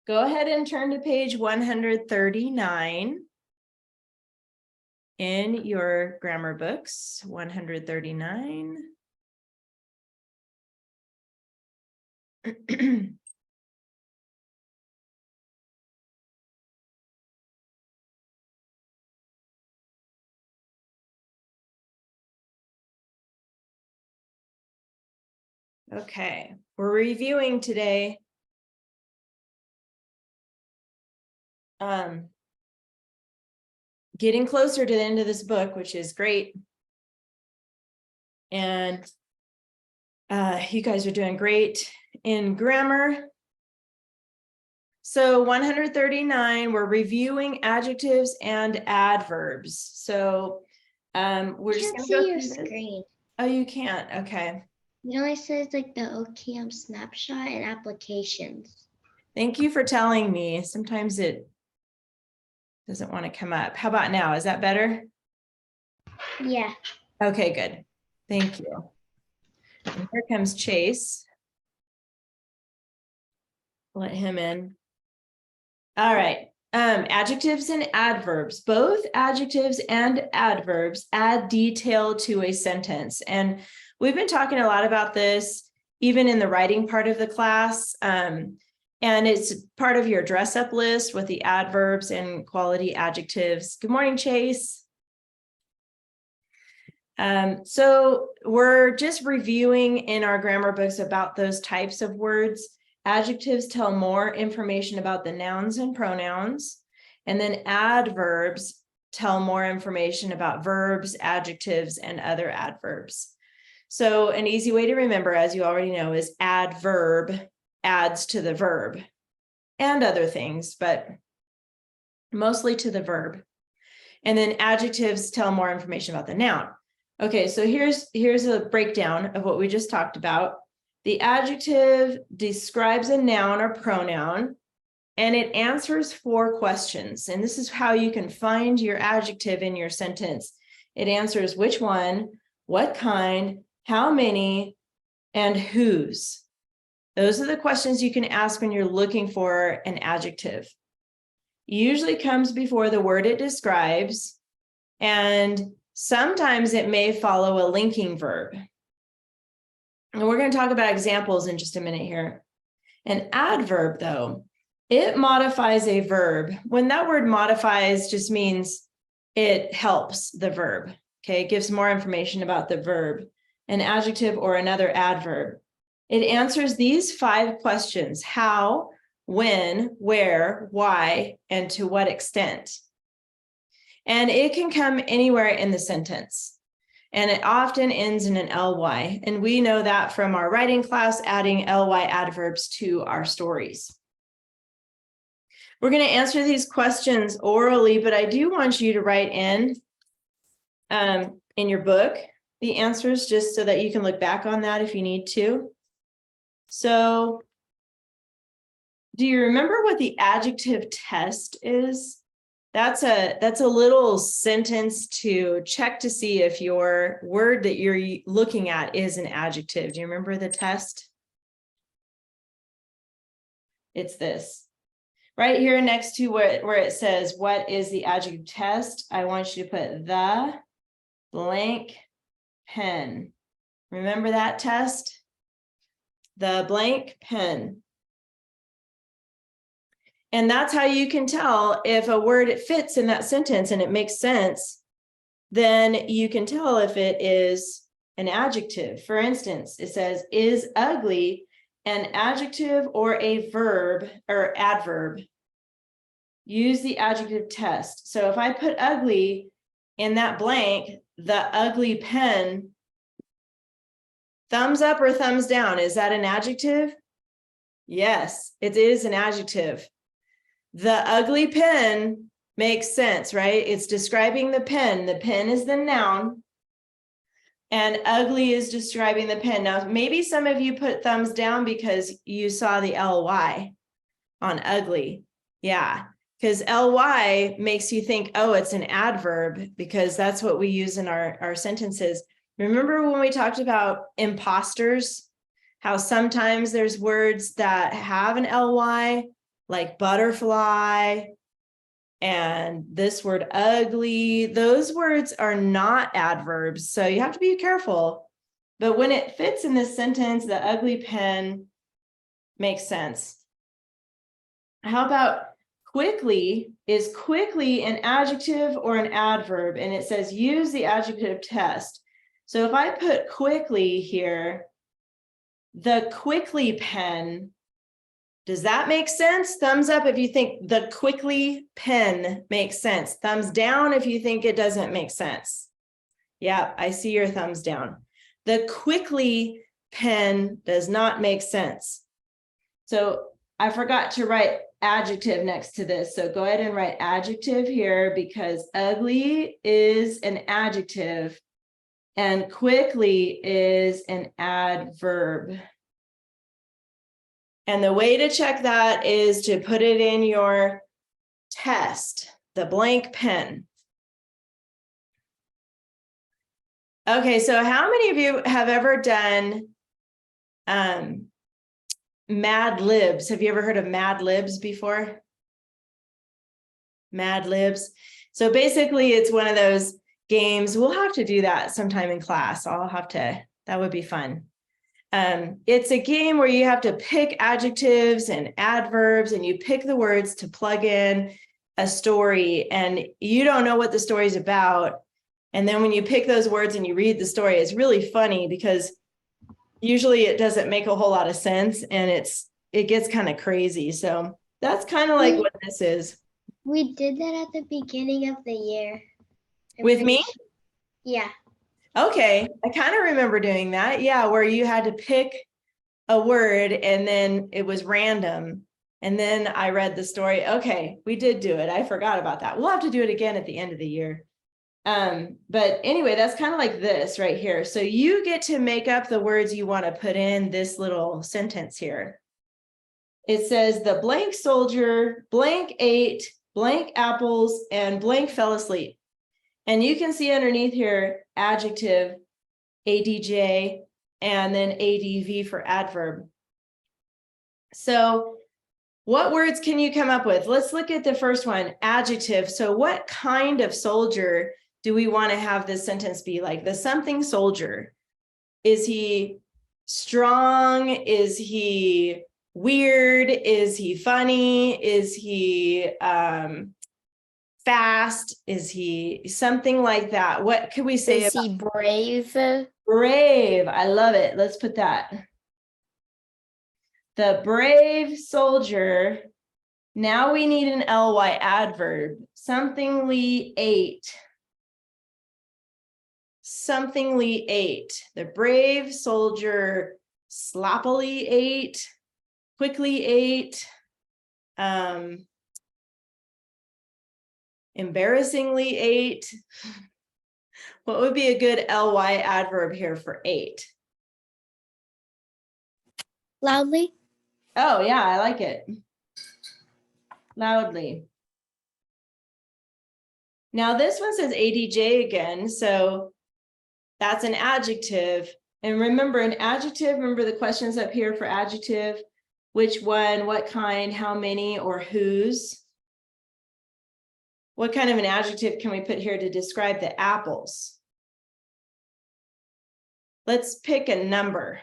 Go ahead and turn to page 139 in your grammar books, 139. Okay, we're reviewing today. Getting closer to the end of this book, which is great. And you guys are doing great in grammar. So 139, we're reviewing adjectives and adverbs. So we're just going to go see your through this. screen. Oh, you can't. Okay. You know, it says like the OCamp snapshot and applications. Thank you for telling me. Sometimes it doesn't want to come up. How about now? Is that better? Yeah. Okay, good. Thank you. And here comes Chase. Let him in. All right. Adjectives and adverbs. Both adjectives and adverbs add detail to a sentence. And we've been talking a lot about this, even in the writing part of the class. And it's part of your dress up list with the adverbs and quality adjectives. Good morning, Chase. So we're just reviewing in our grammar books about those types of words. Adjectives tell more information about the nouns and pronouns, and then adverbs tell more information about verbs, adjectives, and other adverbs. So an easy way to remember, as you already know, is adverb adds to the verb and other things, but mostly to the verb. And then adjectives tell more information about the noun. Okay, so here's a breakdown of what we just talked about. The adjective describes a noun or pronoun, and it answers 4 questions. And this is how you can find your adjective in your sentence. It answers which one, what kind, how many, and whose. Those are the questions you can ask when you're looking for an adjective. It usually comes before the word it describes, and sometimes it may follow a linking verb. And we're going to talk about examples in just a minute here. An adverb, though, it modifies a verb. When that word modifies, just means it helps the verb. Okay, it gives more information about the verb. An adjective or another adverb. It answers these 5 questions: how, when, where, why, and to what extent. And it can come anywhere in the sentence. And it often ends in an ly. And we know that from our writing class, adding ly adverbs to our stories. We're going to answer these questions orally, but I do want you to write in your book the answers, just so that you can look back on that if you need to. So, do you remember what the adjective test is? That's a little sentence to check to see if your word that you're looking at is an adjective. Do you remember the test? It's this. Right here next to where it says, what is the adjective test? I want you to put the blank pen. Remember that test? The blank pen. And that's how you can tell if a word fits in that sentence and it makes sense. Then you can tell if it is an adjective. For instance, it says, is ugly an adjective or a verb or adverb? Use the adjective test. So if I put ugly in that blank, the ugly pen, thumbs up or thumbs down, is that an adjective? Yes, it is an adjective. The ugly pen makes sense, right? It's describing the pen. The pen is the noun, and ugly is describing the pen. Now, maybe some of you put thumbs down because you saw the ly on ugly. Yeah, because ly makes you think, oh, it's an adverb, because that's what we use in our sentences. Remember when we talked about imposters, how sometimes there's words that have an ly, like butterfly and this word ugly. Those words are not adverbs, so you have to be careful. But when it fits in this sentence, the ugly pen makes sense. How about quickly? Is quickly an adjective or an adverb? And it says use the adjective test. So if I put quickly here, the quickly pen, does that make sense? Thumbs up if you think the quickly pen makes sense. Thumbs down if you think it doesn't make sense. Yeah, I see your thumbs down. The quickly pen does not make sense. So I forgot to write adjective next to this. So go ahead and write adjective here because ugly is an adjective and quickly is an adverb. And the way to check that is to put it in your test, the blank pen. Okay, so how many of you have ever done Mad Libs? Have you ever heard of Mad Libs before? Mad Libs. So basically it's one of those games. We'll have to do that sometime in class. That would be fun. It's a game where you have to pick adjectives and adverbs and you pick the words to plug in a story and you don't know what the story is about. And then when you pick those words and you read the story, it's really funny because usually it doesn't make a whole lot of sense and it gets kind of crazy. So that's kind of like what this is. We did that at the beginning of the year. With me? Yeah. Okay, I kind of remember doing that. Yeah, where you had to pick a word and then it was random. And then I read the story. Okay, we did do it. I forgot about that. We'll have to do it again at the end of the year. But anyway, that's kind of like this right here. So you get to make up the words you want to put in this little sentence here. It says the blank soldier, blank ate, blank apples, and blank fell asleep. And you can see underneath here, adjective, ADJ, and then ADV for adverb. So what words can you come up with? Let's look at the first one, adjective. So what kind of soldier do we want to have this sentence be like? The something soldier. Is he strong? Is he weird? Is he funny? Is he fast? Is he something like that? What could we say? Is he brave? Brave. I love it. Let's put that. The brave soldier. Now we need an ly adverb. Somethingly ate. Somethingly ate. The brave soldier sloppily ate, quickly ate, embarrassingly ate. What would be a good ly adverb here for ate? Loudly. Oh yeah, I like it. Loudly. Now this one says ADJ again, so that's an adjective. And remember an adjective, remember the questions up here for adjective, which one, what kind, how many, or whose? What kind of an adjective can we put here to describe the apples? Let's pick a number.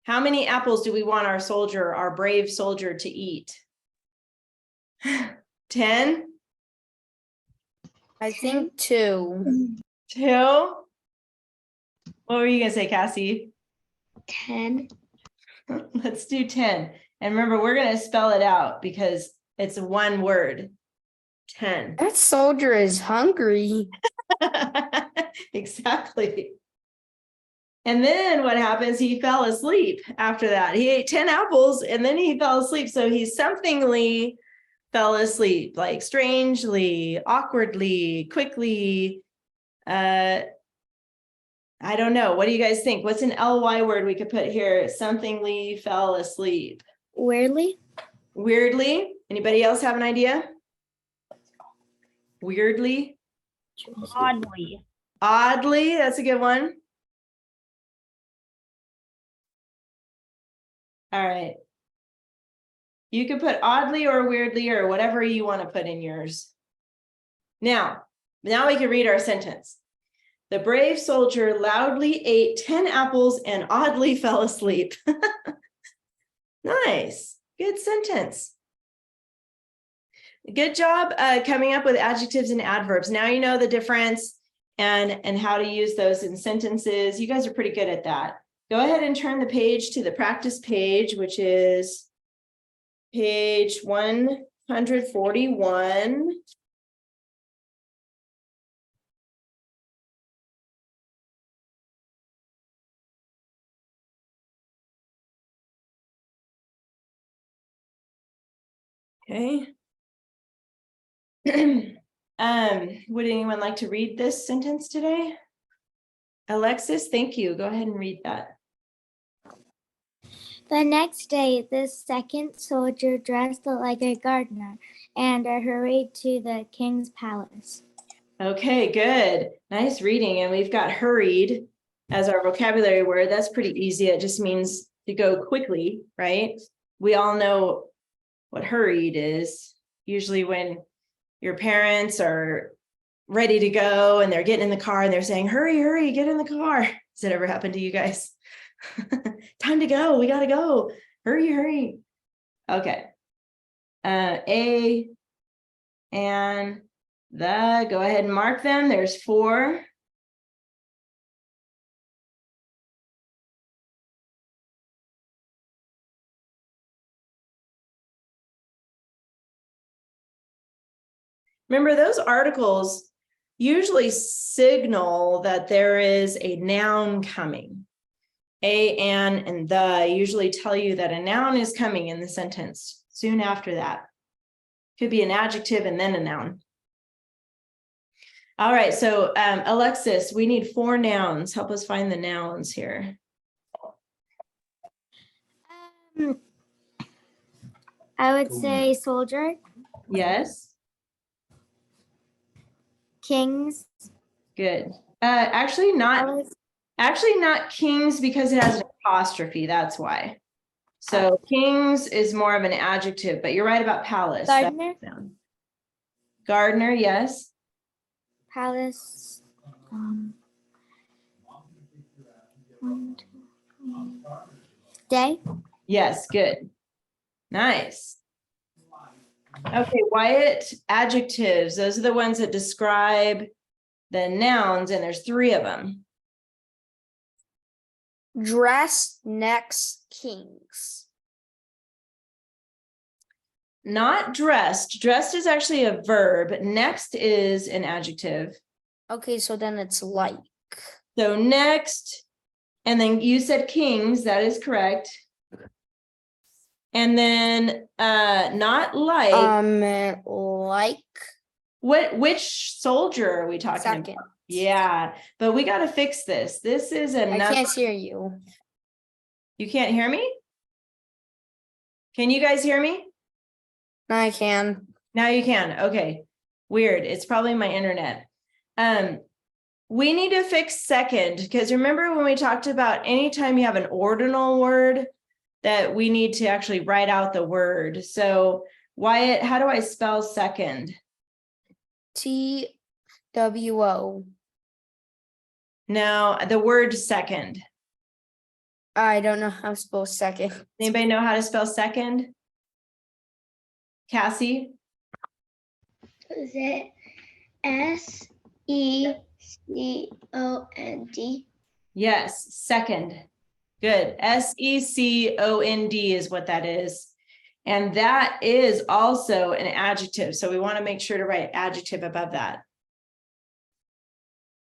How many apples do we want our soldier, our brave soldier, to eat? 10? I think 2. 2? What were you gonna say, Cassie? 10. Let's do 10. And remember, we're gonna spell it out because it's one word. 10. That soldier is hungry. Exactly. And then what happens? He fell asleep after that. He ate 10 apples and then he fell asleep. So he somethingly fell asleep, like strangely, awkwardly, quickly. I don't know. What do you guys think? What's an ly word we could put here? Somethingly fell asleep. Weirdly. Weirdly. Anybody else have an idea? Weirdly. Oddly. Oddly. That's a good one. All right. You can put oddly or weirdly or whatever you want to put in yours. Now we can read our sentence. The brave soldier loudly ate 10 apples and oddly fell asleep. Nice. Good sentence. Good job coming up with adjectives and adverbs. Now you know the difference and how to use those in sentences. You guys are pretty good at that. Go ahead and turn the page to the practice page, which is page 141. Okay. Would anyone like to read this sentence today? Alexis, thank you. Go ahead and read that. The next day, the second soldier dressed like a gardener and hurried to the king's palace. Okay, good. Nice reading. And we've got hurried as our vocabulary word. That's pretty easy. It just means to go quickly, right? We all know what hurried is. Usually when your parents are ready to go and they're getting in the car and they're saying, hurry, hurry, get in the car. Has it ever happened to you guys? Time to go. We got to go. Hurry, hurry. Okay. A and the, go ahead and mark them. There's 4. Remember, those articles usually signal that there is a noun coming. A, and the usually tell you that a noun is coming in the sentence soon after that. Could be an adjective and then a noun. All right, so Alexis, we need 4 nouns. Help us find the nouns here. I would say soldier, Yes, kings, good. Actually not kings because it has an apostrophe, that's why. So kings is more of an adjective, but you're right about palace. gardener, Gardener, yes. palace, 1, 2, 3. Day, Yes, good. Nice. Okay, Wyatt, adjectives. Those are the ones that describe the nouns, and there's 3 of them. Dress next kings. Not dressed. Dressed is actually a verb. Next is an adjective. Okay, so then it's like. So next, and then you said kings, that is correct. And then not like, Like which soldier are we talking second. about? Yeah, but we got to fix this. This is I another. can't hear you. You can't hear me? Can you guys hear me? I can. Now you can. Okay. Weird. It's probably my internet. We need to fix second, because remember when we talked about anytime you have an ordinal word that we need to actually write out the word. So Wyatt, how do I spell second? TWO. No, the word second. I don't know how to spell second. Anybody know how to spell second? Cassie? Is it SECOND? Yes, second. Good. SECOND is what that is. And that is also an adjective. So we want to make sure to write adjective above that.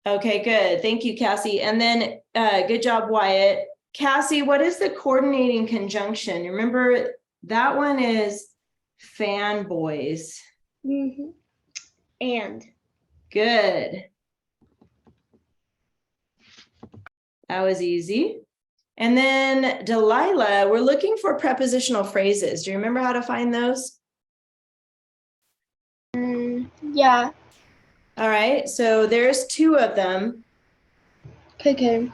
Okay, good. Thank you, Cassie. And then good job, Wyatt. Cassie, what is the coordinating conjunction? Remember, that one is fanboys. Mm-hmm. And. Good. That was easy. And then Delilah, we're looking for prepositional phrases. Do you remember how to find those? Yeah. All right, so there's 2 of them. Okay.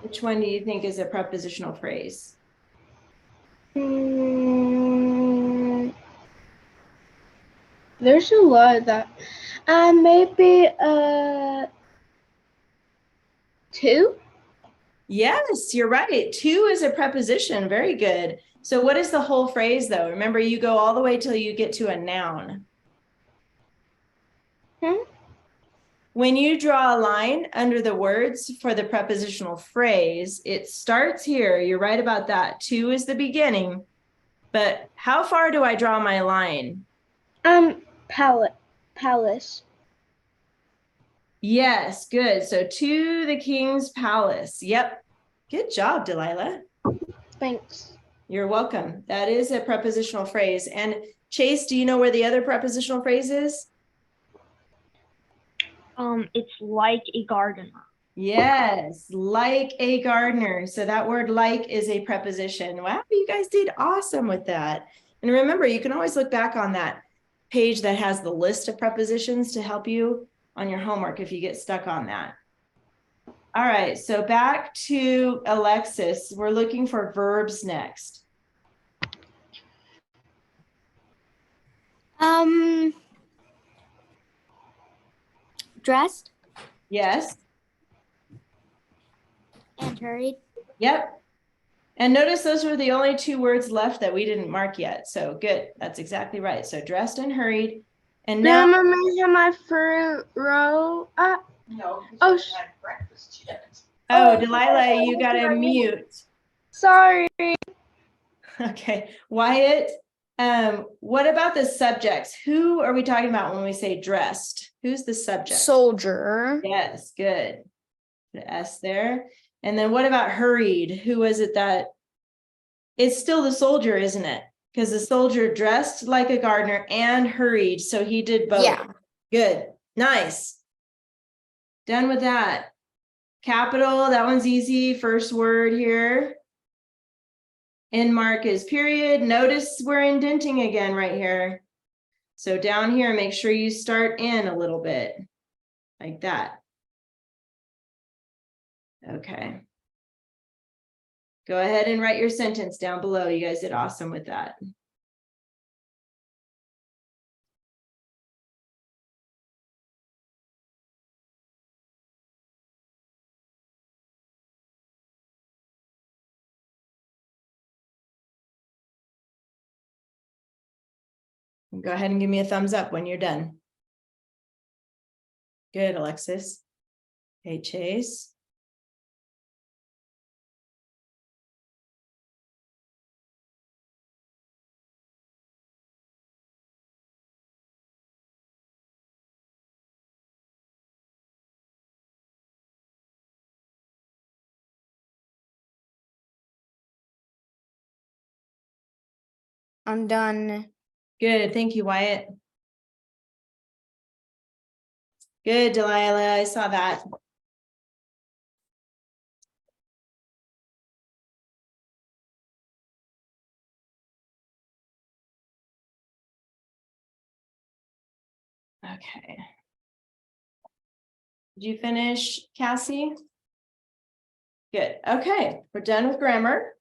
Which one do you think is a prepositional phrase? Mm, There's a lot of that. Maybe 2. Yes, you're right. To is a preposition. Very good. So what is the whole phrase though? Remember, you go all the way till you get to a noun. When you draw a line under the words for the prepositional phrase, it starts here. You're right about that. To is the beginning. But how far do I draw my line? Palace. Yes, good. So to the king's palace. Yep. Good job, Delilah. Thanks. You're welcome. That is a prepositional phrase. And Chase, do you know where the other prepositional phrase is? It's like a gardener. Yes, like a gardener. So that word like is a preposition. Wow, you guys did awesome with that. And remember, you can always look back on that page that has the list of prepositions to help you on your homework if you get stuck on that. All right, so back to Alexis. We're looking for verbs next. Dressed Yes. and hurried. Yep. And notice those were the only 2 words left that we didn't mark yet. So good. That's exactly right. So dressed and hurried. And now, Mama, may I have my fruit roll up? No. Oh, Had breakfast yet. Delilah, you got to mute. Sorry. Okay. Wyatt, what about the subjects? Who are we talking about when we say dressed? Who's the subject? Soldier. Yes, good. The S there. And then what about hurried? Who was it that? It's still the soldier, isn't it? Because the soldier dressed like a gardener and hurried. So he did both. Yeah. Good. Nice. Done with that. Capital, that one's easy. First word here. End mark is period. Notice we're indenting again right here. So down here, make sure you start in a little bit like that. Okay. Go ahead and write your sentence down below. You guys did awesome with that. Go ahead and give me a thumbs up when you're done. Good, Alexis. Hey, Chase. I'm done. Good, thank you, Wyatt. Good, Delilah, I saw that. Okay. Did you finish, Cassie? Good, okay, we're done with grammar.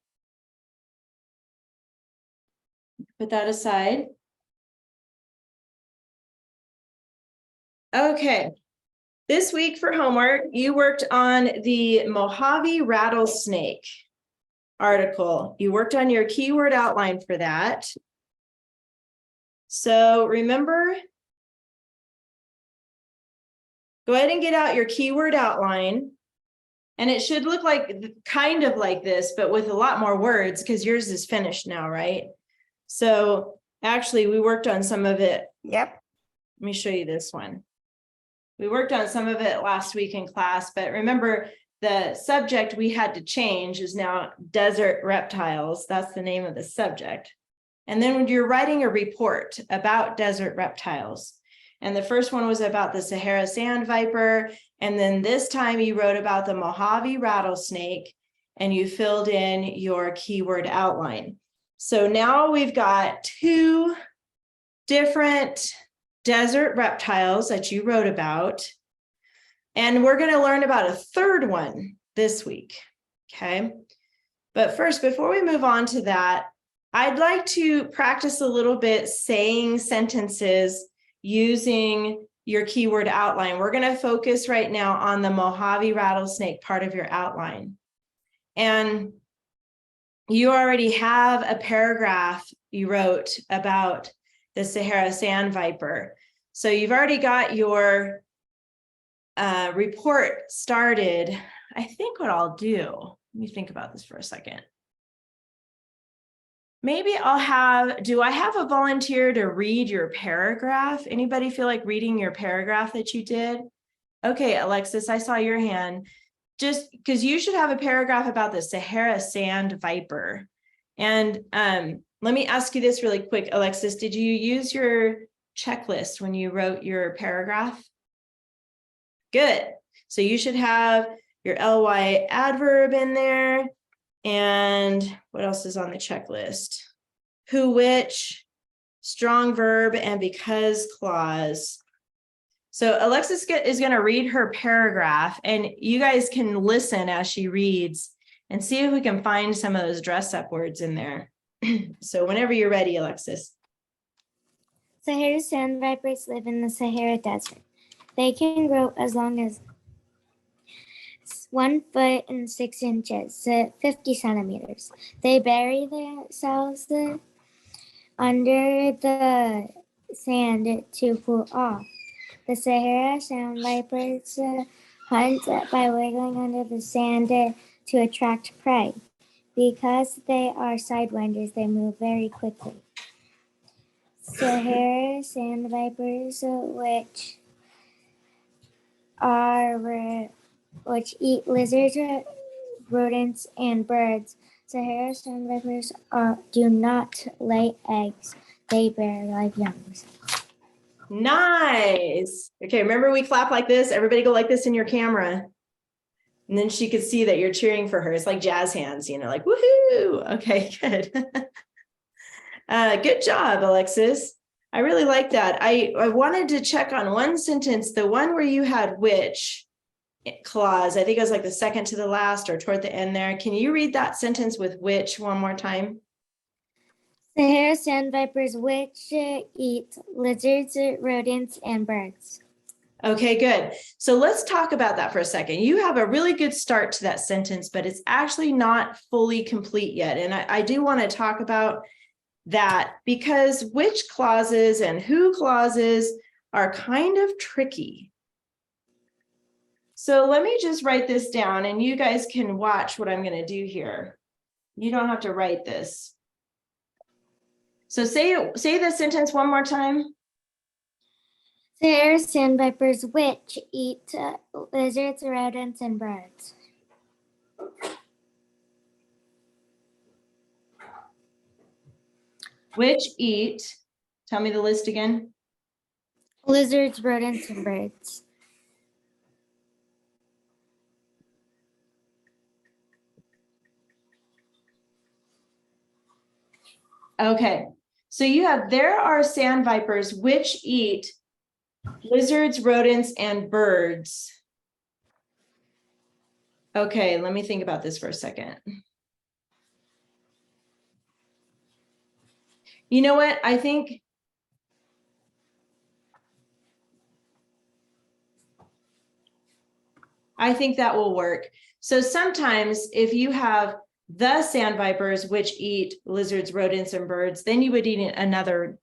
Put that aside. Okay, this week for homework, you worked on the Mojave rattlesnake article. You worked on your keyword outline for that. So remember, go ahead and get out your keyword outline. And it should look like kind of like this, but with a lot more words because yours is finished now, right? So actually, we worked on some of it. Yep. Let me show you this one. We worked on some of it last week in class, but remember the subject we had to change is now desert reptiles. That's the name of the subject. And then when you're writing a report about desert reptiles, and the first one was about the Sahara sand viper. And then this time you wrote about the Mojave rattlesnake and you filled in your keyword outline. So now we've got 2 different desert reptiles that you wrote about. And we're going to learn about a third one this week. Okay. But first, before we move on to that, I'd like to practice a little bit saying sentences using your keyword outline. We're going to focus right now on the Mojave rattlesnake part of your outline. And you already have a paragraph you wrote about the Sahara sand viper. So you've already got your report started. I think what I'll do, let me think about this for a second. Maybe do I have a volunteer to read your paragraph? Anybody feel like reading your paragraph that you did? Okay, Alexis, I saw your hand. Just because you should have a paragraph about the Sahara sand viper. And let me ask you this really quick, Alexis, did you use your checklist when you wrote your paragraph? Good. So you should have your ly adverb in there. And what else is on the checklist? Who, which, strong verb, and because clause. So Alexis is going to read her paragraph, and you guys can listen as she reads and see if we can find some of those dress up words in there. So whenever you're ready, Alexis. Sahara sand vipers live in the Sahara Desert. They can grow as long as 1 foot and 6 inches to 50 centimeters. They bury themselves under the sand to cool off. The Sahara sand vipers hunt by wiggling under the sand to attract prey. Because they are sidewinders, they move very quickly. Sahara sand vipers, which eat lizards, rodents, and birds. Sahara sand vipers do not lay eggs. They bear live young. Nice. Okay, remember we clap like this? Everybody go like this in your camera. And then she could see that you're cheering for her. It's like jazz hands, like woohoo. Okay, good. Good job, Alexis. I really like that. I wanted to check on one sentence, the one where you had which clause. I think it was like the second to the last or toward the end there. Can you read that sentence with which one more time? Sahara sand vipers, which eat lizards, rodents, and birds. Okay, good. So let's talk about that for a second. You have a really good start to that sentence, but it's actually not fully complete yet. And I do want to talk about that because which clauses and who clauses are kind of tricky. So let me just write this down and you guys can watch what I'm going to do here. You don't have to write this. So say the sentence one more time. Sahara sand vipers, which eat lizards, rodents, and birds. Which eat, tell me the list again. Lizards, rodents, and birds. Okay, so there are sand vipers which eat lizards, rodents, and birds. Okay, let me think about this for a second. You know what? I think that will work. So sometimes if you have the sand vipers, which eat lizards, rodents, and birds, then you would need another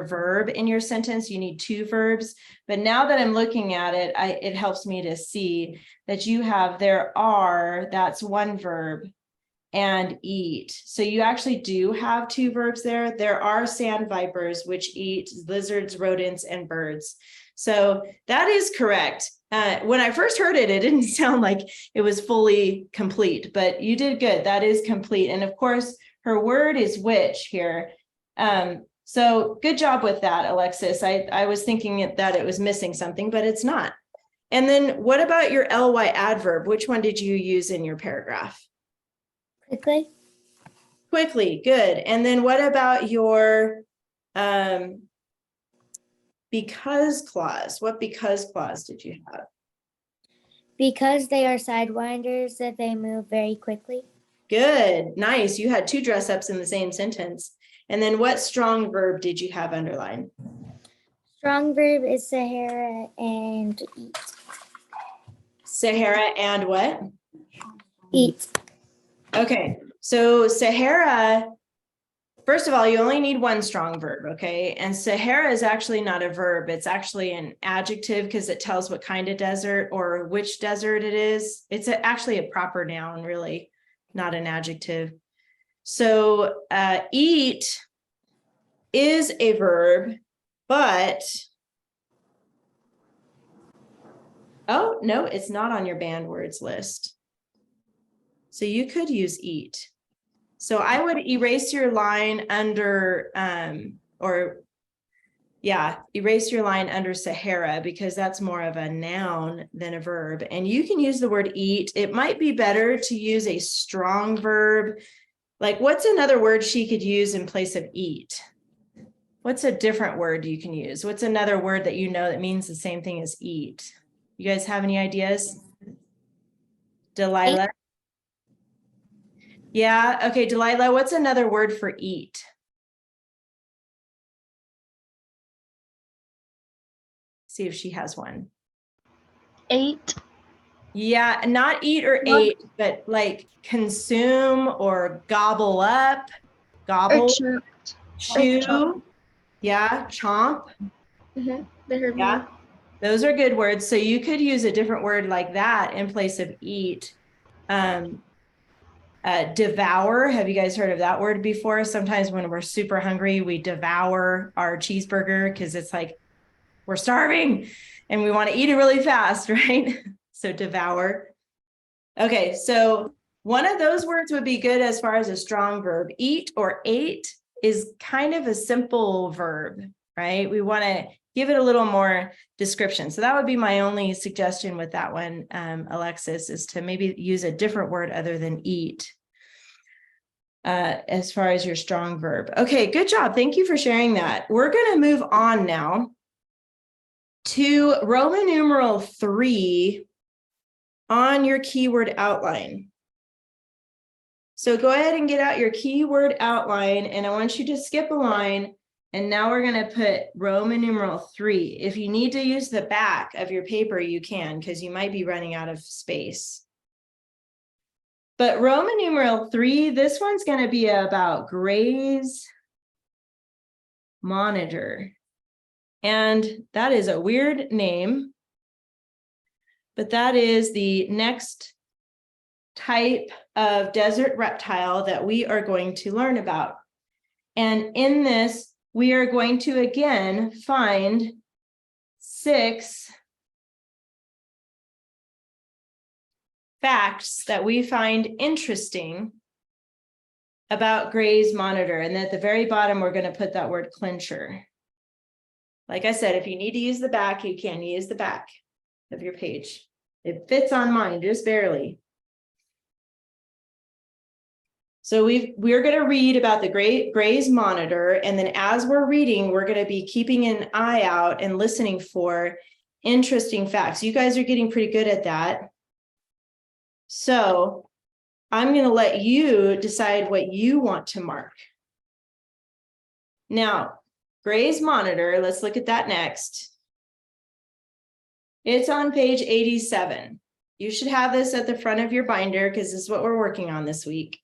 verb in your sentence. You need 2 verbs. But now that I'm looking at it, it helps me to see that you have that's 1 verb, and eat. So you actually do have 2 verbs there. There are sand vipers, which eat lizards, rodents, and birds. So that is correct. When I first heard it, it didn't sound like it was fully complete, but you did good. That is complete. And of course, her word is which here. So good job with that, Alexis. I was thinking that it was missing something, but it's not. And then what about your ly adverb? Which one did you use in your paragraph? Quickly. Quickly, good. And then what about your because clause? What because clause did you have? Because they are sidewinders, that they move very quickly. Good, nice. You had 2 dress ups in the same sentence. And then what strong verb did you have underlined? Strong verb is Sahara and eat. Sahara and what? Eat. Okay, so Sahara, first of all, you only need one strong verb, okay? And Sahara is actually not a verb. It's actually an adjective because it tells what kind of desert or which desert it is. It's actually a proper noun, really, not an adjective. So eat is a verb, but oh, no, it's not on your banned words list. So you could use eat. So I would erase your line under, erase your line under Sahara because that's more of a noun than a verb. And you can use the word eat. It might be better to use a strong verb. Like, what's another word she could use in place of eat? What's a different word you can use? What's another word that you know that means the same thing as eat? You guys have any ideas? Delilah? Yeah, okay, Delilah, what's another word for eat? See if she has one. Ate. Yeah, not eat or ate, but like consume or gobble up, Or gobble, chopped. chew, chomp. yeah, chomp. The herb. Yeah, those are good words. So you could use a different word like that in place of eat. Devour. Have you guys heard of that word before? Sometimes when we're super hungry, we devour our cheeseburger because it's like we're starving and we want to eat it really fast, right? So devour. Okay, so one of those words would be good as far as a strong verb. Eat or ate is kind of a simple verb, right? We want to give it a little more description. So that would be my only suggestion with that one, Alexis, is to maybe use a different word other than eat as far as your strong verb. Okay, good job. Thank you for sharing that. We're going to move on now to Roman numeral 3 on your keyword outline. So go ahead and get out your keyword outline, and I want you to skip a line. And now we're going to put Roman numeral 3. If you need to use the back of your paper, you can, because you might be running out of space. But Roman numeral 3, this one's going to be about Gray's Monitor. And that is a weird name, but that is the next type of desert reptile that we are going to learn about. And in this, we are going to again find 6 facts that we find interesting about Gray's Monitor. And at the very bottom, we're going to put that word clincher. Like I said, if you need to use the back, you can use the back of your page. It fits on mine, just barely. So we're going to read about the Gray's Monitor, and then as we're reading, we're going to be keeping an eye out and listening for interesting facts. You guys are getting pretty good at that. So I'm going to let you decide what you want to mark. Now, Gray's Monitor, let's look at that next. It's on page 87. You should have this at the front of your binder because this is what we're working on this week.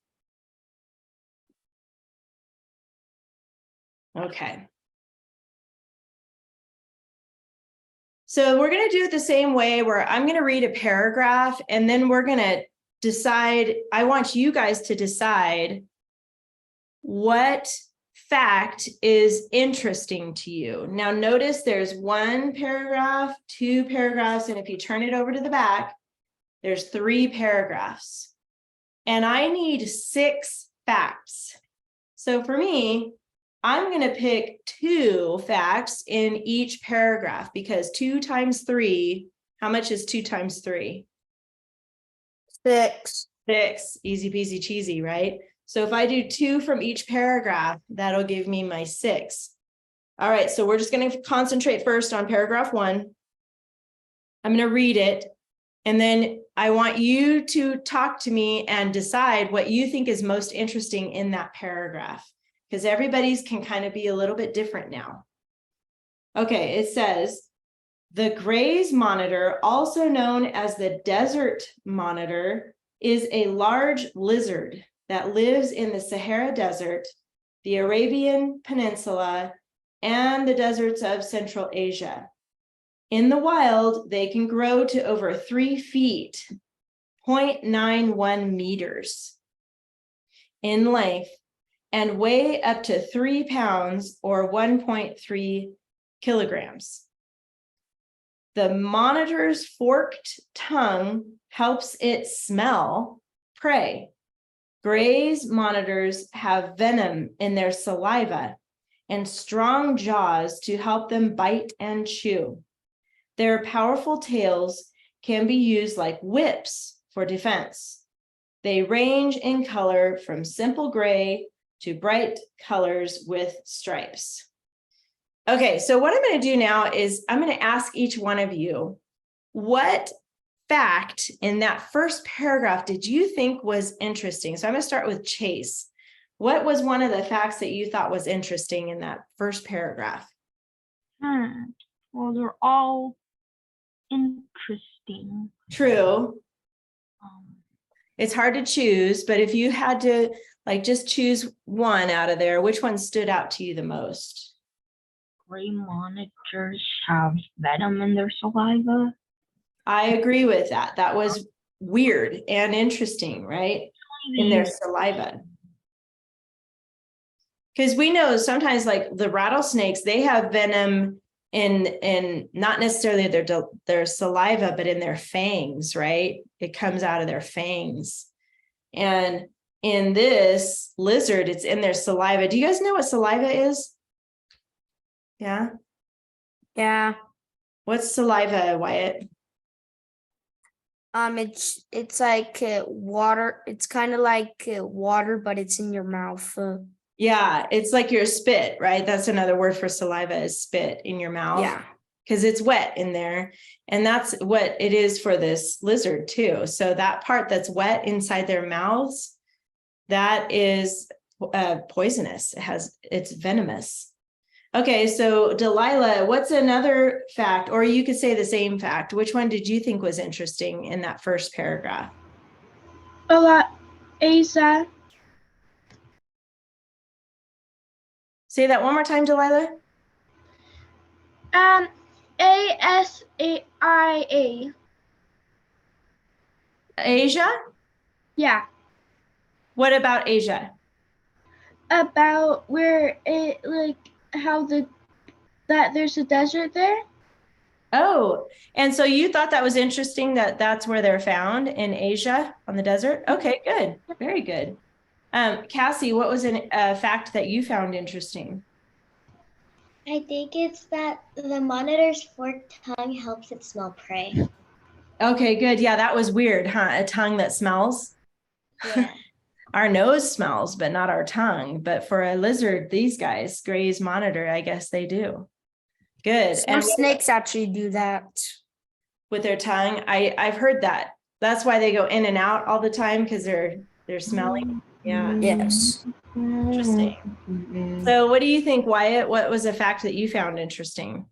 Okay. So we're going to do it the same way where I'm going to read a paragraph and then we're going to decide. I want you guys to decide what fact is interesting to you. Now notice there's 1 paragraph, 2 paragraphs, and if you turn it over to the back, there's 3 paragraphs. And I need 6 facts. So for me, I'm going to pick 2 facts in each paragraph because 2 times 3, how much is 2 times 3? 6. 6, easy peasy cheesy, right? So if I do 2 from each paragraph, that'll give me my 6. All right, so we're just going to concentrate first on paragraph 1. I'm going to read it, and then I want you to talk to me and decide what you think is most interesting in that paragraph, because everybody's can kind of be a little bit different now. Okay, it says, the Gray's monitor, also known as the desert monitor, is a large lizard that lives in the Sahara Desert, the Arabian Peninsula, and the deserts of Central Asia. In the wild, they can grow to over 3 feet, 0.91 meters in length, and weigh up to 3 pounds or 1.3 kilograms. The monitor's forked tongue helps it smell prey. Gray's monitors have venom in their saliva and strong jaws to help them bite and chew. Their powerful tails can be used like whips for defense. They range in color from simple gray to bright colors with stripes. Okay, so what I'm going to do now is I'm going to ask each one of you, what fact in that first paragraph did you think was interesting? So I'm going to start with Chase. What was one of the facts that you thought was interesting in that first paragraph? Well, they're all interesting. True. It's hard to choose, but if you had to like just choose one out of there, which one stood out to you the most? Gray monitors have venom in their saliva. I agree with that. That was weird and interesting, right? In their saliva. Because we know sometimes like the rattlesnakes, they have venom in not necessarily their saliva, but in their fangs, right? It comes out of their fangs. And in this lizard, it's in their saliva. Do you guys know what saliva is? Yeah. Yeah. What's saliva, Wyatt? It's like water. It's kind of like water, but it's in your mouth. Yeah, it's like your spit, right? That's another word for saliva is spit in your mouth. Yeah. Because it's wet in there. And that's what it is for this lizard too. So that part that's wet inside their mouths, that is poisonous. It's venomous. Okay, so Delilah, what's another fact, or you could say the same fact. Which one did you think was interesting in that first paragraph? Asa. Say that one more time, Delilah. ASAIA. Asia? Yeah. What about Asia? About where it like how that there's a desert there. Oh, and so you thought that was interesting that that's where they're found in Asia on the desert? Okay, good. Very good. Cassie, what was a fact that you found interesting? I think it's that the monitor's forked tongue helps it smell prey. Okay, good. Yeah, that was weird, huh? A tongue that smells. Yeah. Our nose smells, but not our tongue. But for a lizard, these guys, Gray's monitor, I guess they do. Good. Some snakes actually do that. With their tongue, I've heard that. That's why they go in and out all the time because they're smelling. Yeah. Yes. Interesting. So what do you think, Wyatt? What was a fact that you found interesting?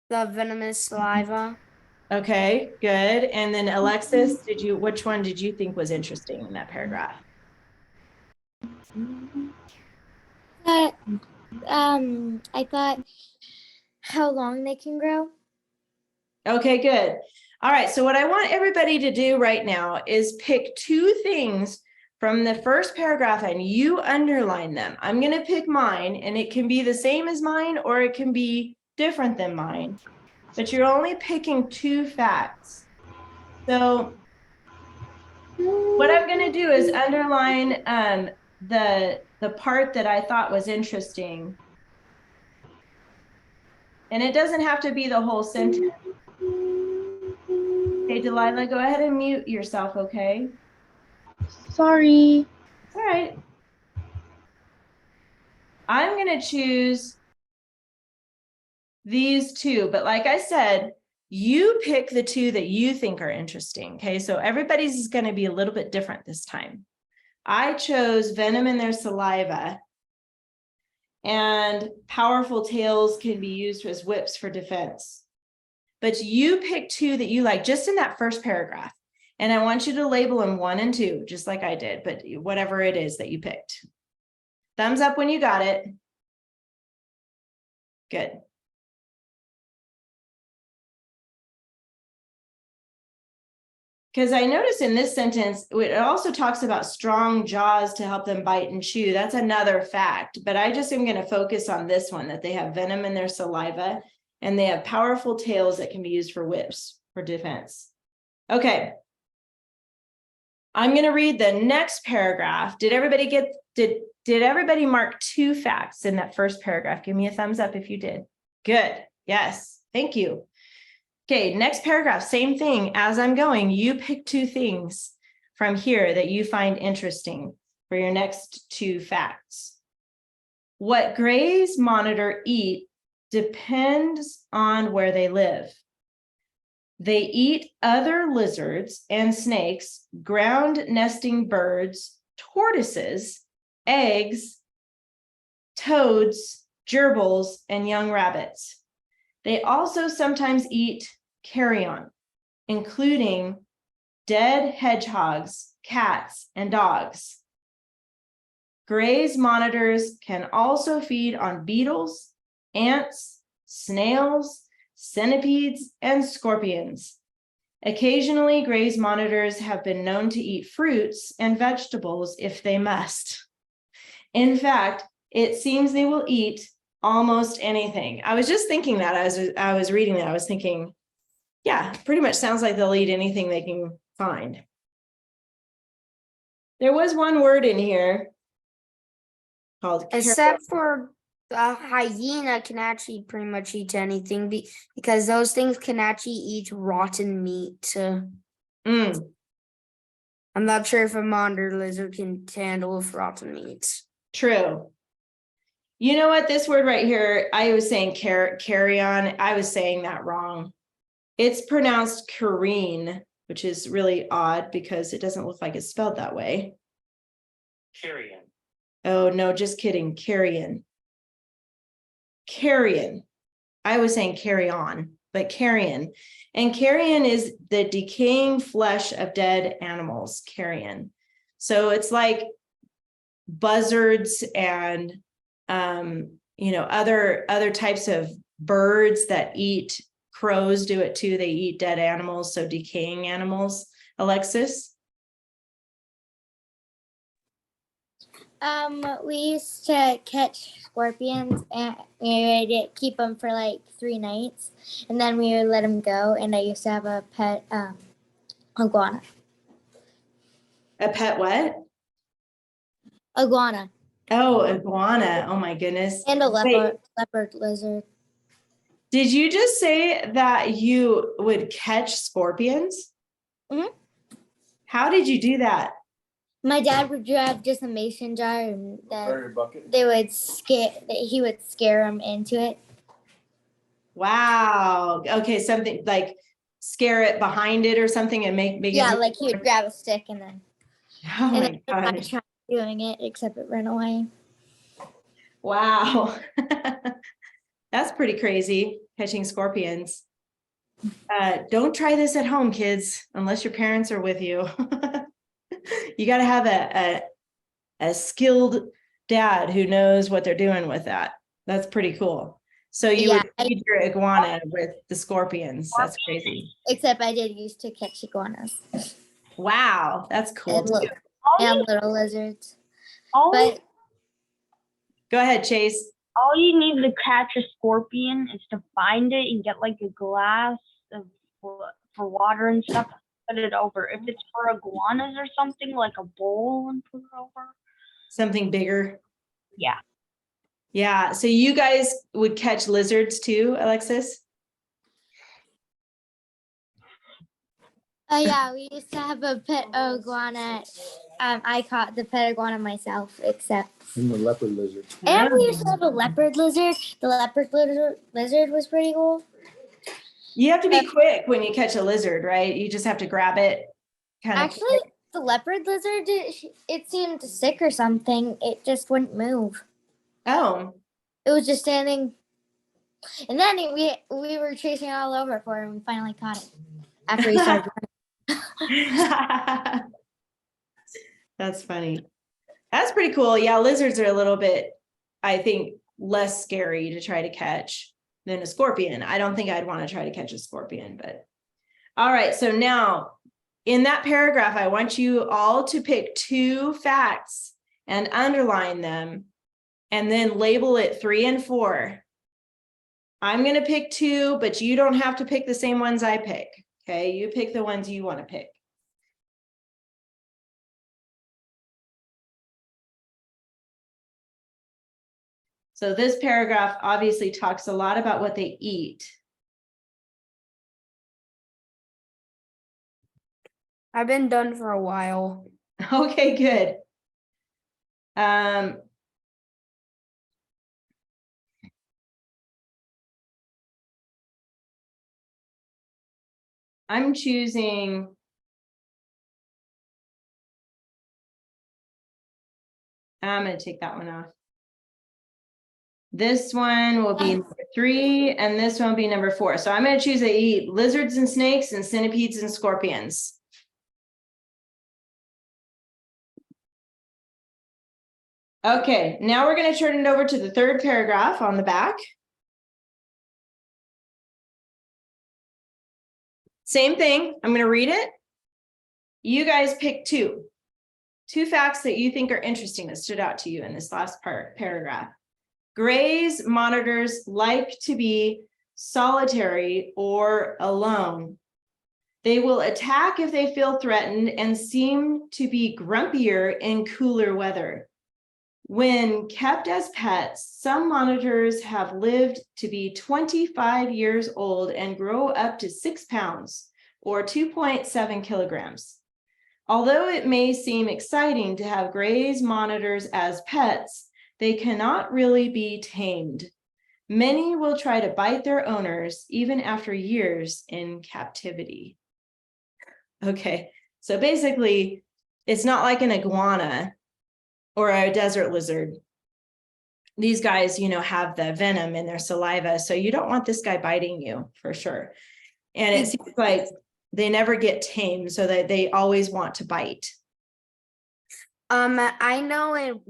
The venomous saliva. Okay, good. And then Alexis, which one did you think was interesting in that paragraph? I thought how long they can grow. Okay, good. All right, so what I want everybody to do right now is pick 2 things from the first paragraph and you underline them. I'm going to pick mine and it can be the same as mine or it can be different than mine, but you're only picking 2 facts. So what I'm going to do is underline the part that I thought was interesting. And it doesn't have to be the whole sentence. Okay, Delilah, go ahead and mute yourself, okay? Sorry. All right. I'm going to choose these 2, but like I said, you pick the 2 that you think are interesting, okay? So everybody's is going to be a little bit different this time. I chose venom in their saliva, and powerful tails can be used as whips for defense. But you pick two that you like just in that first paragraph. And I want you to label them 1 and 2, just like I did, but whatever it is that you picked. Thumbs up when you got it. Good. Because I noticed in this sentence, it also talks about strong jaws to help them bite and chew. That's another fact, but I just am going to focus on this one, that they have venom in their saliva and they have powerful tails that can be used for whips for defense. Okay. I'm going to read the next paragraph. Did everybody mark 2 facts in that first paragraph? Give me a thumbs up if you did. Good. Yes. Thank you. Okay, next paragraph, same thing. As I'm going, you pick 2 things from here that you find interesting for your next 2 facts. What Gray's monitor eat depends on where they live. They eat other lizards and snakes, ground nesting birds, tortoises, eggs, toads, gerbils, and young rabbits. They also sometimes eat carrion, including dead hedgehogs, cats, and dogs. Gray's monitors can also feed on beetles, ants, snails, centipedes, and scorpions. Occasionally, Gray's monitors have been known to eat fruits and vegetables if they must. In fact, it seems they will eat almost anything. I was just thinking that as I was reading that, I was thinking, yeah, pretty much sounds like they'll eat anything they can find. There was one word in here called Except for the hyena can actually pretty much eat anything because those things can actually eat rotten meat. I'm not sure if a monitor lizard can handle with rotten meat. True. You know what, this word right here, I was saying carrion. I was saying that wrong. It's pronounced careen, which is really odd because it doesn't look like it's spelled that way. Carrion. Oh, no, just kidding. Carrion. Carrion. I was saying carry on, but carrion. And carrion is the decaying flesh of dead animals, carrion. So it's like buzzards and other types of birds that eat. Crows do it too. They eat dead animals, so decaying animals. Alexis? We used to catch scorpions and we would keep them for like 3 nights, and then we would let them go. And I used to have a pet iguana. A pet what? Iguana. Oh, iguana. Oh my goodness. And a Wait, leopard lizard. did you just say that you would catch scorpions? Mhm. How did you do that? My dad would have just a mason jar, and then he would scare them into it. Wow. Okay, something like scare it behind it or something and make it Yeah, move. like he would grab a stick and then Oh my then I gosh. tried doing it, except it ran away. Wow. That's pretty crazy, catching scorpions. Don't try this at home, kids, unless your parents are with you. You got to have a skilled dad who knows what they're doing with that. That's pretty cool. So you would feed your iguana with the scorpions. That's crazy. Except I did used to catch iguanas Wow, that's cool. and little lizards. All But Go ahead, Chase. you need to catch a scorpion is to find it and get like a glass for water and stuff. Put it over. If it's for iguanas or something, like a bowl and put it over. Something bigger. Yeah. Yeah. So you guys would catch lizards too, Alexis? yeah, we used to have a pet iguana. I caught the pet iguana myself, except. And the leopard lizard. And we used to have a leopard lizard. The leopard lizard was pretty cool. You have to be quick when you catch a lizard, right? You just have to grab it. Actually, the leopard lizard, it seemed sick or something. It just wouldn't move. Oh, it was just standing. And then we were chasing all over for it, and we finally caught it after he started running. That's funny. That's pretty cool. Yeah, lizards are a little bit, I think, less scary to try to catch than a scorpion. I don't think I'd want to try to catch a scorpion, but all right. So now in that paragraph, I want you all to pick 2 facts and underline them and then label it 3 and 4. I'm going to pick 2, but you don't have to pick the same ones I pick. Okay, you pick the ones you want to pick. So this paragraph obviously talks a lot about what they eat. I've been done for a while. Okay, good. I'm choosing I'm going to take that one off. This one will be number 3, and this one will be number 4. So I'm going to choose they eat lizards and snakes and centipedes and scorpions. Okay, now we're going to turn it over to the 3rd paragraph on the back. Same thing. I'm going to read it. You guys pick 2 facts that you think are interesting that stood out to you in this last paragraph. Gray's monitors like to be solitary or alone. They will attack if they feel threatened and seem to be grumpier in cooler weather. When kept as pets, some monitors have lived to be 25 years old and grow up to 6 pounds or 2.7 kilograms. Although it may seem exciting to have Gray's monitors as pets, they cannot really be tamed. Many will try to bite their owners even after years in captivity. Okay, so basically, it's not like an iguana or a desert lizard. These guys, have the venom in their saliva, so you don't want this guy biting you for sure. And it seems like they never get tamed, so that they always want to bite. I know in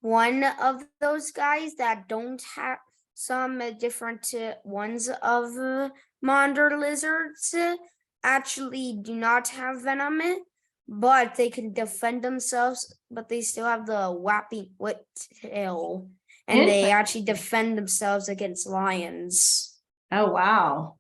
one of those guys that don't have some different ones of monitor lizards actually do not have venom, but they can defend themselves, but they still have the wappy whip tail, and they actually defend themselves against lions. Oh, wow.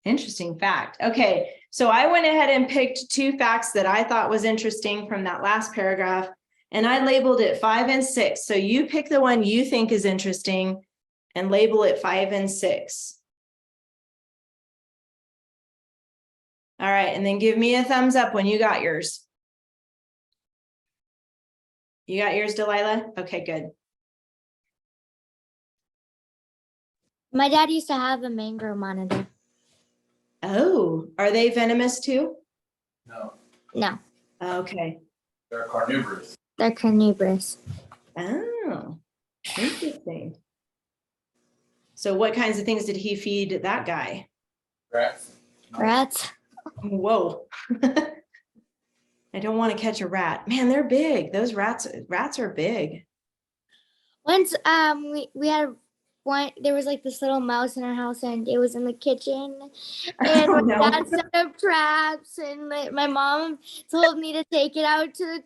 Interesting fact. Okay, so I went ahead and picked 2 facts that I thought was interesting from that last paragraph, and I labeled it 5 and 6. So you pick the one you think is interesting and label it 5 and 6. All right, and then give me a thumbs up when you got yours. You got yours, Delilah? Okay, good. My dad used to have a mangrove monitor. Oh, are they venomous too? No, Okay. They're carnivorous. they're carnivorous. Oh, interesting. So what kinds of things did he feed that guy? Rats. Rats. Whoa. I don't want to catch a rat. Man, they're big. Those rats are big. Once we had one, there was like this little mouse in our house, and it was in the kitchen, and Oh, my no. dad set up traps, and my mom told me to take it out to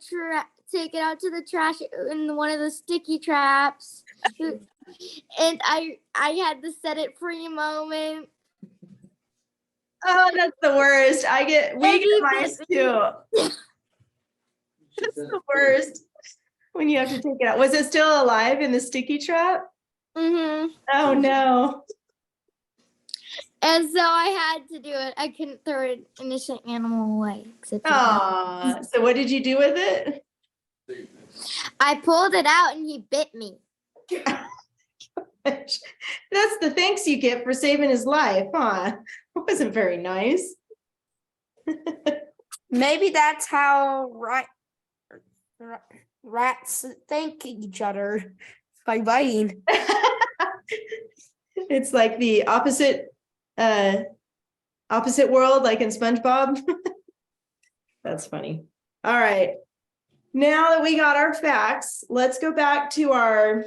the trash in one of the sticky traps, and I had the set it free moment. Oh, that's the worst. We get mice too. That's the worst when you have to take it out. Was it still alive in the sticky trap? Mm-hmm. Oh no. And so I had to do it. I couldn't throw an innocent animal away. Aw. So what did you do with it? I pulled it out and he bit me. That's the thanks you get for saving his life, huh? It wasn't very nice. Maybe that's how rats thank each other. by biting. It's like the opposite world, like in SpongeBob. That's funny. All right. Now that we got our facts, let's go back to our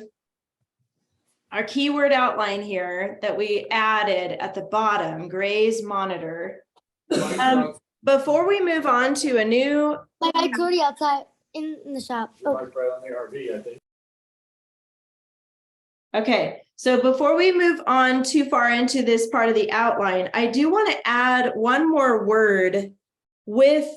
keyword outline here that we added at the bottom, Gray's monitor. Before we move on to a new, My bike's already outside in the shop. Oh, Like right on the RV, I think. okay, so before we move on too far into this part of the outline, I do want to add one more word with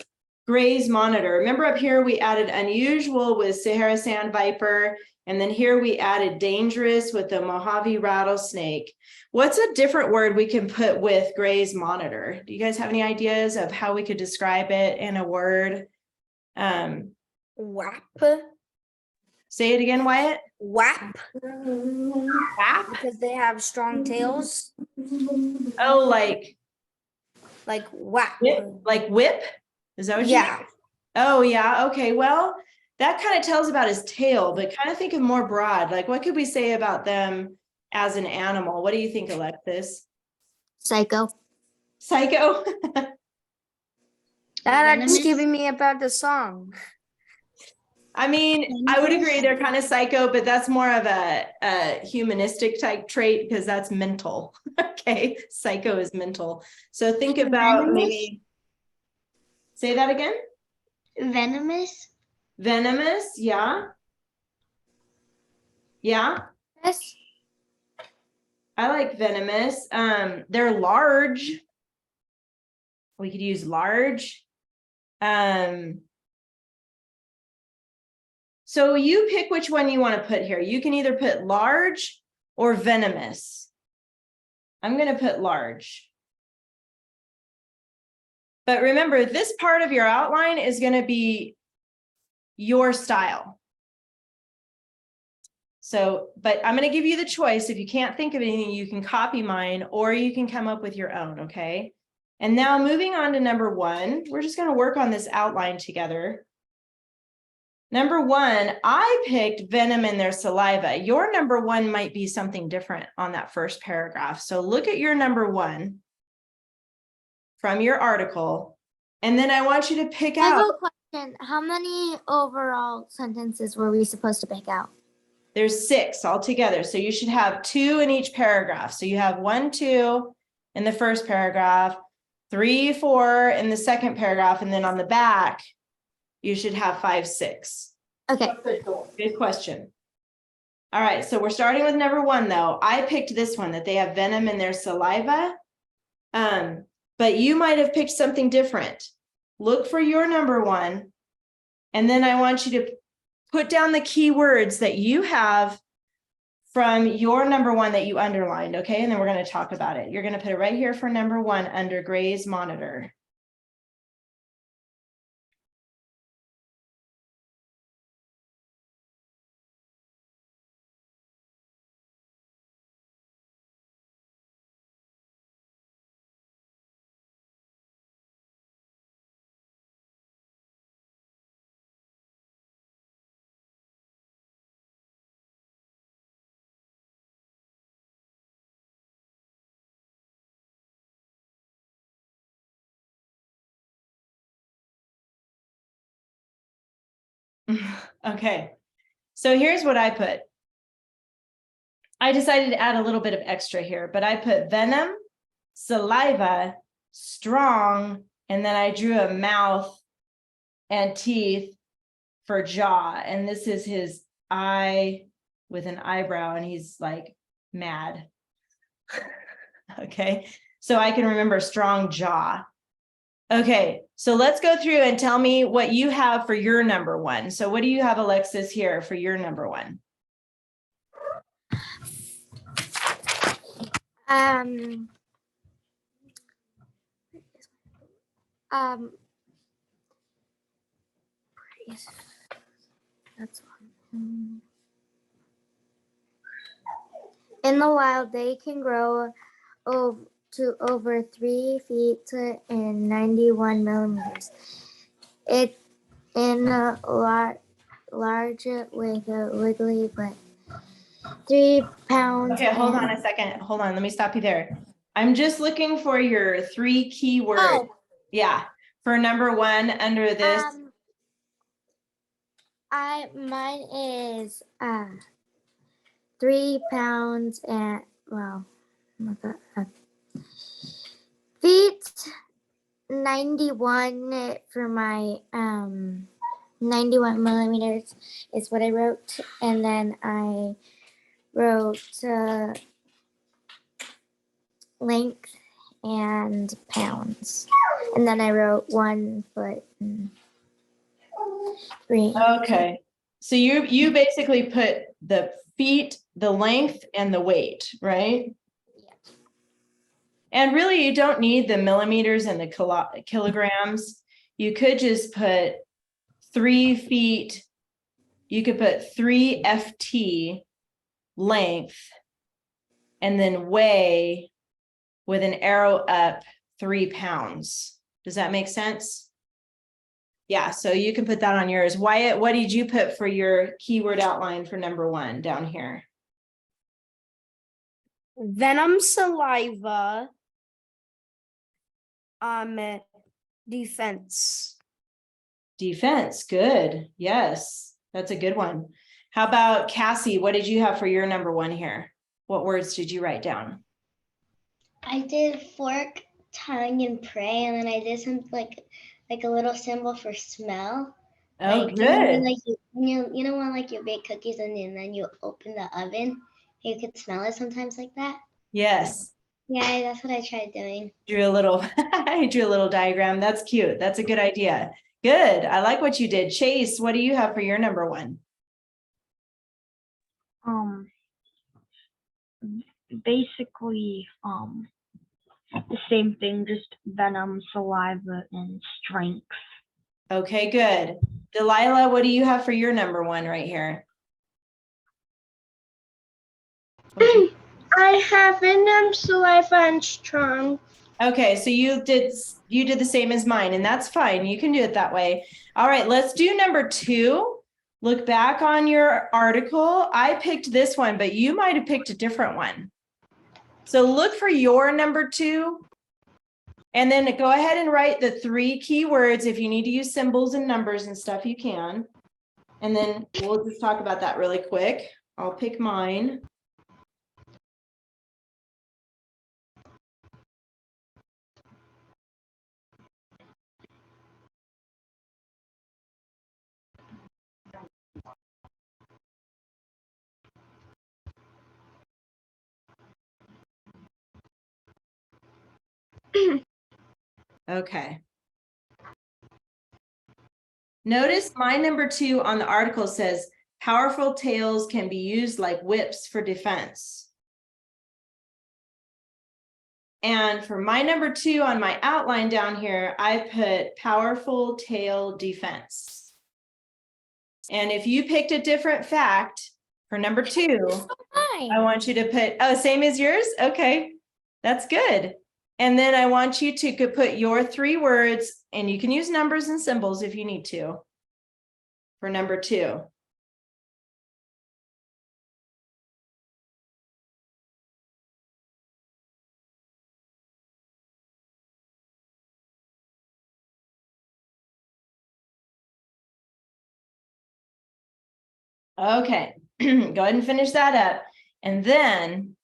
Gray's monitor. Remember up here, we added unusual with Sahara Sand Viper, and then here we added dangerous with the Mojave rattlesnake. What's a different word we can put with Gray's monitor? Do you guys have any ideas of how we could describe it in a word? Whap. Say it again, Wyatt. Whap. Whap? Because they have strong tails. Oh, like Whap. whip? Is that what you Yeah. mean? Oh, yeah. Okay. Well, that kind of tells about his tail, but kind of think of more broad. Like, what could we say about them as an animal? What do you think, Alexis? psycho. Psycho? That's giving me about the song. I mean, I would agree they're kind of psycho, but that's more of a humanistic type trait because that's mental. Okay. Psycho is mental. So think about Venomous? maybe, say that again. Venomous? Venomous. Yeah. Yeah. Yes. I like venomous. They're large. We could use large. So you pick which one you want to put here. You can either put large or venomous. I'm going to put large. But remember, this part of your outline is going to be your style. So, but I'm going to give you the choice. If you can't think of anything, you can copy mine or you can come up with your own, okay? And now moving on to number 1, we're just going to work on this outline together. Number 1, I picked venom in their saliva. Your number 1 might be something different on that first paragraph. So look at your number 1 from your article, and then I want you to pick I have out. a question. How many overall sentences were we supposed to pick out? There's 6 altogether. So you should have 2 in each paragraph. So you have 1, 2 in the first paragraph, 3, 4 in the second paragraph, and then on the back, you should have 5, 6. Okay. Good question. All right, so we're starting with number 1 though. I picked this one, that they have venom in their saliva. But you might have picked something different. Look for your number 1. And then I want you to put down the key words that you have from your number 1 that you underlined, okay? And then we're going to talk about it. You're going to put it right here for number 1 under Gray's monitor. Okay, so here's what I put. I decided to add a little bit of extra here, but I put venom, saliva, strong, and then I drew a mouth and teeth for jaw. And this is his eye with an eyebrow, and he's like mad. Okay, so I can remember strong jaw. Okay, so let's go through and tell me what you have for your number 1. So what do you have, Alexis, here for your number 1? That's one. In the wild, they can grow to over 3 feet and 91 millimeters. It in a large with a wiggly butt. 3 pounds. Okay, hold on a second. Hold on, let me stop you there. I'm just looking for your 3 keywords. Oh. Yeah, for number 1 under this. Mine is 3 pounds and feet 91 for my 91 millimeters is what I wrote, and then I wrote length and pounds, and then I wrote 1 foot and 3. Okay, so you basically put the feet, the length, and the weight, right? And really, you don't need the millimeters and the kilograms. You could just put 3 feet. You could put 3 FT length and then weigh with an arrow up 3 pounds. Does that make sense? Yeah, so you can put that on yours. Wyatt, what did you put for your keyword outline for number 1 down here? Venom, saliva, defense. Defense, good. Yes, that's a good one. How about Cassie? What did you have for your number 1 here? What words did you write down? I did fork, tongue, and pray, and then I did something like a little symbol for smell. Oh, Like, you know, when, good. like you know when like you bake cookies and then you open the oven, you could smell it sometimes like that. Yes. Yeah, that's what I tried doing. Drew a little, I drew a little diagram. That's cute. That's a good idea. Good. I like what you did. Chase, what do you have for your number 1? Basically, the same thing, just venom, saliva, and strength. Okay, good. Delilah, what do you have for your number 1 right here? I have venom, saliva, and strong. Okay, so you did the same as mine, and that's fine. You can do it that way. All right, let's do number 2. Look back on your article. I picked this one, but you might have picked a different one. So look for your number 2. And then go ahead and write the 3 keywords. If you need to use symbols and numbers and stuff, you can. And then we'll just talk about that really quick. I'll pick mine. Okay. Notice my number 2 on the article says, powerful tails can be used like whips for defense. And for my number 2 on my outline down here, I put powerful tail defense. And if you picked a different fact for number 2, I want you to put, oh, same as yours? Okay, that's good. And then I want you to put your 3 words, and you can use numbers and symbols if you need to, for number 2. Okay, go ahead and finish that up. And then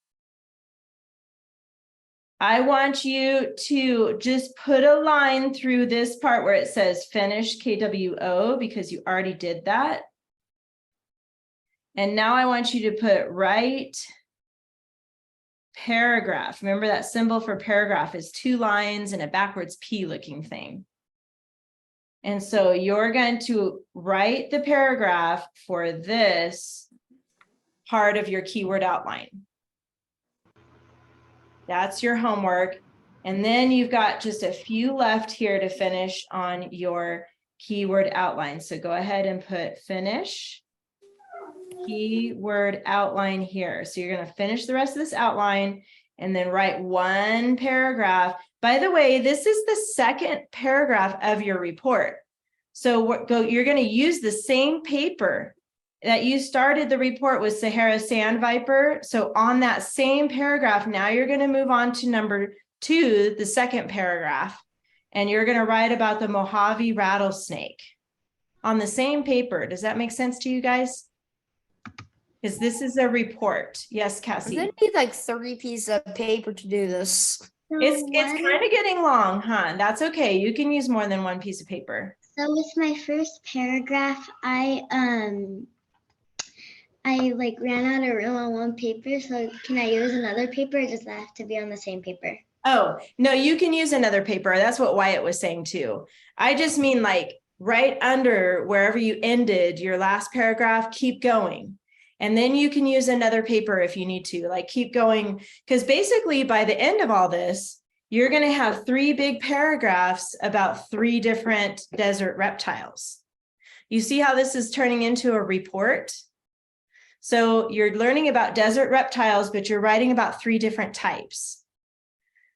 I want you to just put a line through this part where it says finish KWO, because you already did that. And now I want you to put write paragraph. Remember that symbol for paragraph is 2 lines and a backwards P looking thing. And so you're going to write the paragraph for this part of your keyword outline. That's your homework. And then you've got just a few left here to finish on your keyword outline. So go ahead and put finish keyword outline here. So you're going to finish the rest of this outline and then write 1 paragraph. By the way, this is the 2nd paragraph of your report. So you're going to use the same paper that you started the report with Sahara Sand Viper. So on that same paragraph, now you're going to move on to number 2, the second paragraph, and you're going to write about the Mojave rattlesnake on the same paper. Does that make sense to you guys? Because this is a report. Yes, I'm Cassie. gonna need like 3 pieces of paper to do this. It's kind of getting long, huh? That's okay. You can use more than one piece of paper. So with my first paragraph, I like ran out of room on one paper. So can I use another paper, or does that have to be on the same paper? Oh, no, you can use another paper. That's what Wyatt was saying too. I just mean like right under wherever you ended your last paragraph, keep going. And then you can use another paper if you need to, like keep going. Because basically by the end of all this, you're going to have 3 big paragraphs about 3 different desert reptiles. You see how this is turning into a report? So you're learning about desert reptiles, but you're writing about 3 different types.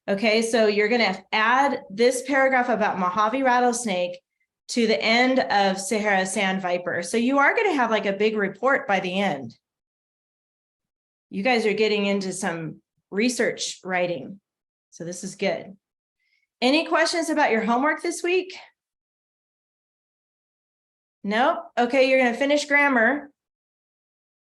Okay, so you're going to add this paragraph about Mojave rattlesnake to the end of Sahara Sand Viper. So you are going to have like a big report by the end. You guys are getting into some research writing. So this is good. Any questions about your homework this week? Nope. Okay, you're going to finish grammar.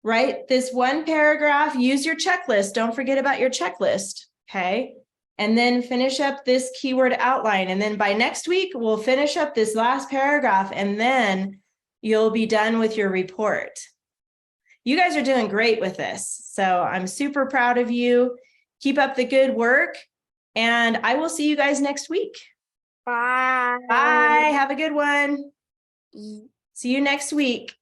Write this one paragraph, use your checklist. Don't forget about your checklist. Okay. And then finish up this keyword outline. And then by next week, we'll finish up this last paragraph and then you'll be done with your report. You guys are doing great with this. So I'm super proud of you. Keep up the good work. And I will see you guys next week. Bye. Bye. Have a good one. See you next week.